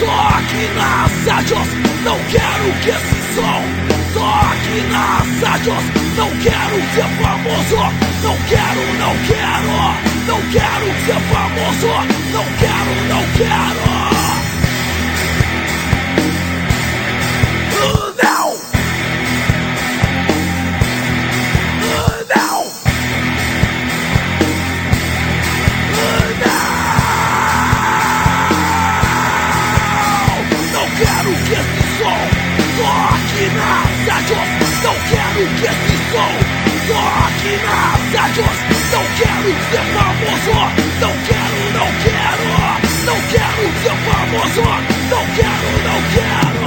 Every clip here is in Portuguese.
Só aqui nas rádios, não quero que esse som. Só aqui nas rádios, não quero ser famoso. Não quero, não quero. Não quero ser famoso. Não quero, não quero. Não. Não. Não quero que esse som toque nas rádios. Não quero que esse som toque nas rádios. Não quero ser famoso. Não quero, não quero. Não quero ser famoso. Não quero, não quero.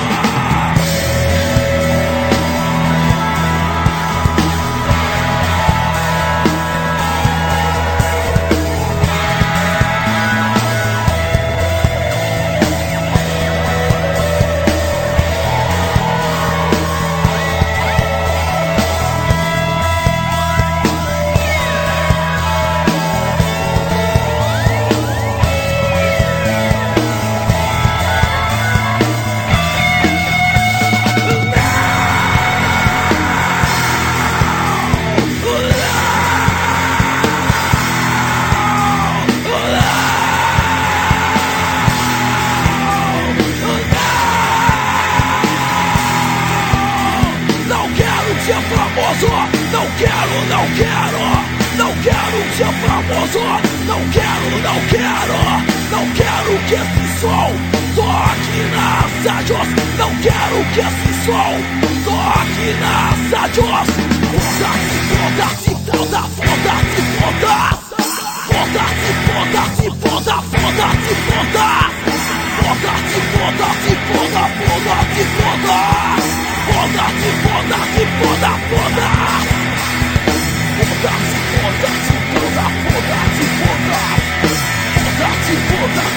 Não quero, não quero. Não quero ser famoso. Não quero, não quero. Não quero que esse som toque nas rádios. Não quero que esse som toque nas rádios. Foda-se, foda-se, foda, foda-se, foda. Foda-se, foda-se, foda, foda-se, foda. Foda-se, foda-se, foda, foda-se, foda. Foda-se, foda-se, foda, foda. Foda-se, foda-se, foda, foda-se, foda. Foda-se, foda-se.